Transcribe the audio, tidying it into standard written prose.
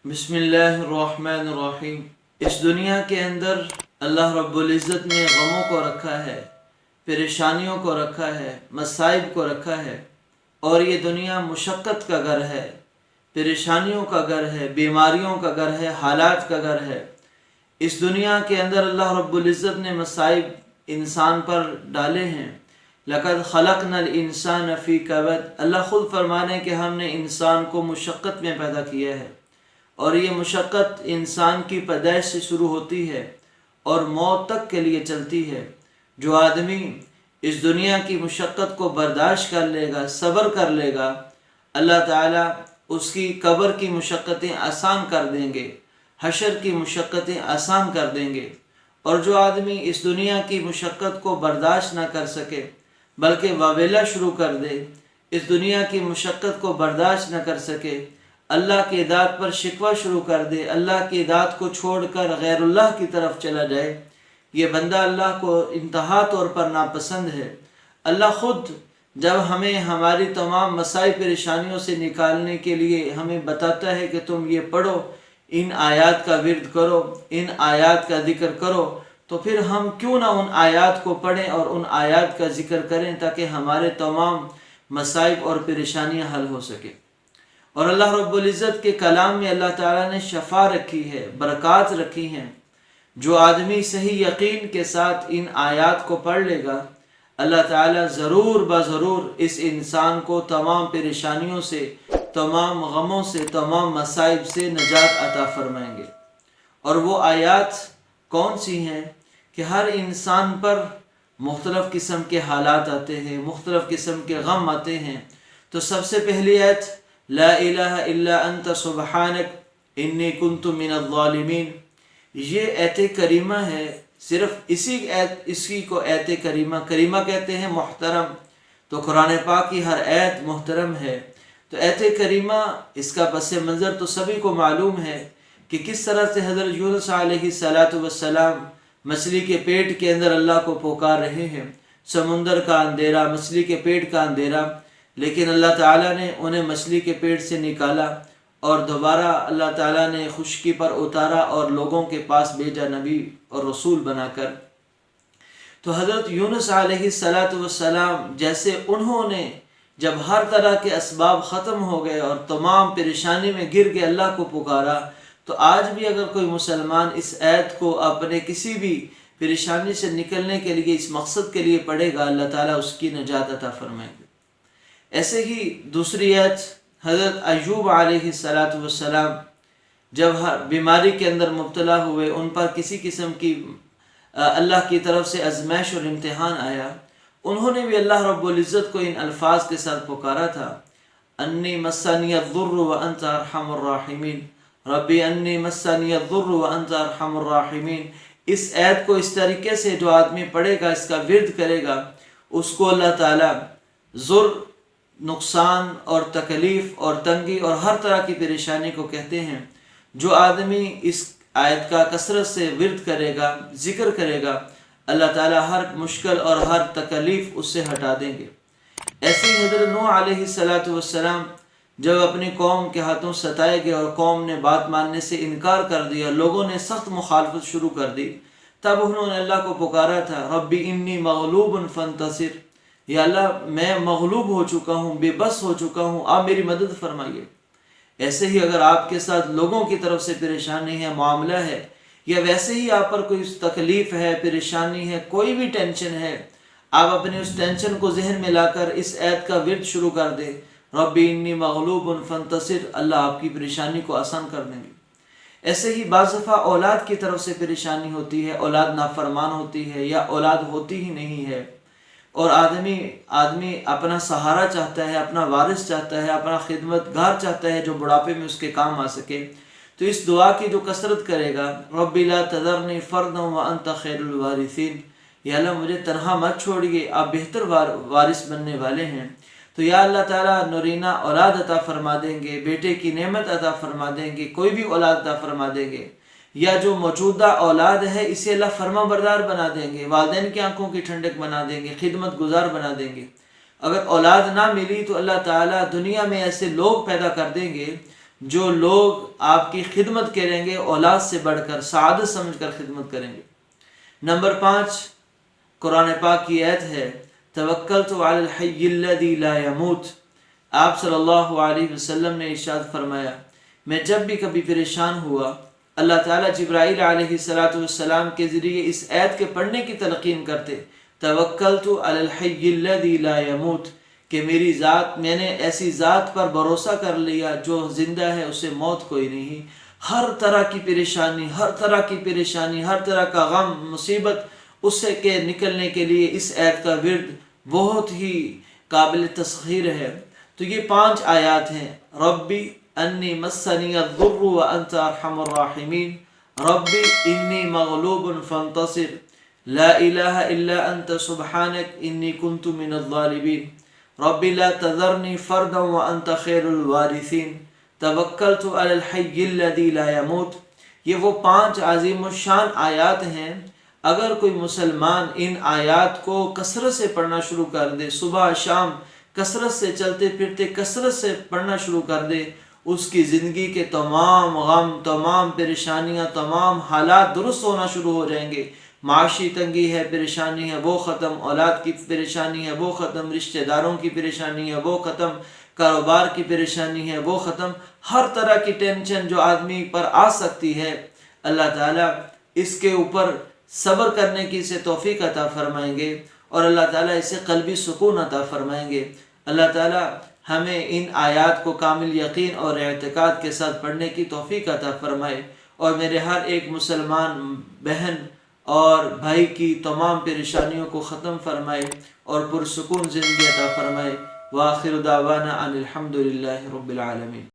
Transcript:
بسم اللہ الرحمن الرحیم۔ اس دنیا کے اندر اللہ رب العزت نے غموں کو رکھا ہے، پریشانیوں کو رکھا ہے، مصائب کو رکھا ہے، اور یہ دنیا مشقت کا گھر ہے، پریشانیوں کا گھر ہے، بیماریوں کا گھر ہے، حالات کا گھر ہے۔ اس دنیا کے اندر اللہ رب العزت نے مصائب انسان پر ڈالے ہیں۔ لقد خلقنا الانسان فی کبد، اللہ خود فرمانے کہ ہم نے انسان کو مشقت میں پیدا کیا ہے، اور یہ مشقت انسان کی پیدائش سے شروع ہوتی ہے اور موت تک کے لیے چلتی ہے۔ جو آدمی اس دنیا کی مشقت کو برداشت کر لے گا، صبر کر لے گا، اللہ تعالیٰ اس کی قبر کی مشقتیں آسان کر دیں گے، حشر کی مشقتیں آسان کر دیں گے۔ اور جو آدمی اس دنیا کی مشقت کو برداشت نہ کر سکے بلکہ واویلا شروع کر دے، اس دنیا کی مشقت کو برداشت نہ کر سکے، اللہ کی ذات پر شکوہ شروع کر دے، اللہ کی ذات کو چھوڑ کر غیر اللہ کی طرف چلا جائے، یہ بندہ اللہ کو انتہا طور پر ناپسند ہے۔ اللہ خود جب ہمیں ہماری تمام مسائل پریشانیوں سے نکالنے کے لیے ہمیں بتاتا ہے کہ تم یہ پڑھو، ان آیات کا ورد کرو، ان آیات کا ذکر کرو، تو پھر ہم کیوں نہ ان آیات کو پڑھیں اور ان آیات کا ذکر کریں تاکہ ہمارے تمام مصائب اور پریشانیاں حل ہو سکے۔ اور اللہ رب العزت کے کلام میں اللہ تعالیٰ نے شفا رکھی ہے، برکات رکھی ہیں۔ جو آدمی صحیح یقین کے ساتھ ان آیات کو پڑھ لے گا، اللہ تعالیٰ ضرور بضرور اس انسان کو تمام پریشانیوں سے، تمام غموں سے، تمام مصائب سے نجات عطا فرمائیں گے۔ اور وہ آیات کون سی ہیں کہ ہر انسان پر مختلف قسم کے حالات آتے ہیں، مختلف قسم کے غم آتے ہیں۔ تو سب سے پہلی آیت لا الہ الا انت سبحانک انی کنت من الظالمین، یہ ایت کریمہ ہے۔ صرف اسی کو ایت کریمہ کہتے ہیں، محترم۔ تو قرآن پاک کی ہر ایت محترم ہے۔ تو ایت کریمہ، اس کا پس منظر تو سبھی کو معلوم ہے کہ کس طرح سے حضرت یونس علیہ السلام مچھلی کے پیٹ کے اندر اللہ کو پکار رہے ہیں، سمندر کا اندھیرا، مچھلی کے پیٹ کا اندھیرا، لیکن اللہ تعالیٰ نے انہیں مچھلی کے پیٹ سے نکالا اور دوبارہ اللہ تعالیٰ نے خشکی پر اتارا اور لوگوں کے پاس بھیجا نبی اور رسول بنا کر۔ تو حضرت یونس علیہ السلام جیسے انہوں نے جب ہر طرح کے اسباب ختم ہو گئے اور تمام پریشانی میں گر کے اللہ کو پکارا، تو آج بھی اگر کوئی مسلمان اس آیت کو اپنے کسی بھی پریشانی سے نکلنے کے لیے، اس مقصد کے لیے پڑھے گا، اللہ تعالیٰ اس کی نجات عطا فرمائیں گے۔ ایسے ہی دوسری آیت حضرت ایوب علیہ السلام جب بیماری کے اندر مبتلا ہوئے، ان پر کسی قسم کی اللہ کی طرف سے آزمائش اور امتحان آیا، انہوں نے بھی اللہ رب العزت کو ان الفاظ کے ساتھ پکارا تھا، انی مسنی الضر وانت ارحم الراحمین، ربی انی مسنی الضر وانت ارحم الراحمین۔ اس آیت کو اس طریقے سے جو آدمی پڑھے گا، اس کا ورد کرے گا، اس کو اللہ تعالیٰ ضر، نقصان اور تکلیف اور تنگی اور ہر طرح کی پریشانی کو کہتے ہیں، جو آدمی اس آیت کا کثرت سے ورد کرے گا، ذکر کرے گا، اللہ تعالیٰ ہر مشکل اور ہر تکلیف اس سے ہٹا دیں گے۔ ایسے ہی حضرت نوح علیہ السلام جب اپنی قوم کے ہاتھوں ستائے گئے اور قوم نے بات ماننے سے انکار کر دیا، لوگوں نے سخت مخالفت شروع کر دی، تب انہوں نے اللہ کو پکارا تھا، ربی انی مغلوب فانتصر، یا اللہ میں مغلوب ہو چکا ہوں، بے بس ہو چکا ہوں، آپ میری مدد فرمائیے۔ ایسے ہی اگر آپ کے ساتھ لوگوں کی طرف سے پریشانی ہے، معاملہ ہے، یا ویسے ہی آپ پر کوئی تکلیف ہے، پریشانی ہے، کوئی بھی ٹینشن ہے، آپ اپنے اس ٹینشن کو ذہن میں لا کر اس آیت کا ورد شروع کر دیں، ربی انی مغلوب فانتصر، اللہ آپ کی پریشانی کو آسان کر دیں گے۔ ایسے ہی بعض دفعہ اولاد کی طرف سے پریشانی ہوتی ہے، اولاد نافرمان ہوتی ہے یا اولاد ہوتی ہی نہیں ہے، اور آدمی اپنا سہارا چاہتا ہے، اپنا وارث چاہتا ہے، اپنا خدمت گار چاہتا ہے جو بڑھاپے میں اس کے کام آ سکے، تو اس دعا کی جو کثرت کرے گا، رب لا تذرنی فردا وانت خیر الوارثین، یا اللہ مجھے تنہا مت چھوڑیے، آپ بہتر وارث بننے والے ہیں، تو یا اللہ تعالیٰ نورینہ اولاد عطا فرما دیں گے، بیٹے کی نعمت عطا فرما دیں گے، کوئی بھی اولاد عطا فرما دیں گے، یا جو موجودہ اولاد ہے اسے اللہ فرما بردار بنا دیں گے، والدین کی آنکھوں کی ٹھنڈک بنا دیں گے، خدمت گزار بنا دیں گے۔ اگر اولاد نہ ملی تو اللہ تعالیٰ دنیا میں ایسے لوگ پیدا کر دیں گے جو لوگ آپ کی خدمت کریں گے اولاد سے بڑھ کر سعادت سمجھ کر خدمت کریں گے۔ نمبر 5 قرآن پاک کی آیت ہے توکلت علی الحی الذی لا یموت۔ آپ صلی اللہ علیہ وسلم نے ارشاد فرمایا میں جب بھی کبھی پریشان ہوا اللہ تعالیٰ جبرائیل علیہ السلام کے ذریعے اس آیت کے پڑھنے کی تلقین کرتے توکلت علی الحی الذی لا یموت، کہ میری ذات، میں نے ایسی ذات پر بھروسہ کر لیا جو زندہ ہے اسے موت کوئی نہیں۔ ہر طرح کی پریشانی، ہر طرح کی پریشانی، ہر طرح کا غم مصیبت اس سے کے نکلنے کے لیے اس آیت کا ورد بہت ہی قابل تسخیر ہے۔ تو یہ 5 آیات ہیں۔ ربی انی مسنی الضر وانت ارحم الراحمین، ربی انی مغلوب فانتصر، لا الہ الا انت سبحانک انی کنت من الظالمین، ربی لا تذرنی فردا وانت خیر الوارثین، توکلت علی الحی الذی لا یموت۔ یہ وہ 5 عظیم الشان آیات ہیں۔ اگر کوئی مسلمان ان آیات کو کثرت سے پڑھنا شروع کر دے، صبح شام کثرت سے چلتے پھرتے کثرت سے پڑھنا شروع کر دے، اس کی زندگی کے تمام غم، تمام پریشانیاں، تمام حالات درست ہونا شروع ہو جائیں گے۔ معاشی تنگی ہے، پریشانی ہے، وہ ختم، اولاد کی پریشانی ہے وہ ختم، رشتہ داروں کی پریشانی ہے وہ ختم، کاروبار کی پریشانی ہے وہ ختم، ہر طرح کی ٹینشن جو آدمی پر آ سکتی ہے اللہ تعالیٰ اس کے اوپر صبر کرنے کی اسے توفیق عطا فرمائیں گے، اور اللہ تعالیٰ اسے قلبی سکون عطا فرمائیں گے۔ اللہ تعالیٰ ہمیں ان آیات کو کامل یقین اور اعتقاد کے ساتھ پڑھنے کی توفیق عطا فرمائے، اور میرے ہر ایک مسلمان بہن اور بھائی کی تمام پریشانیوں کو ختم فرمائے اور پرسکون زندگی عطا فرمائے۔ وآخر دعوانا ان الحمد للہ رب العالمین۔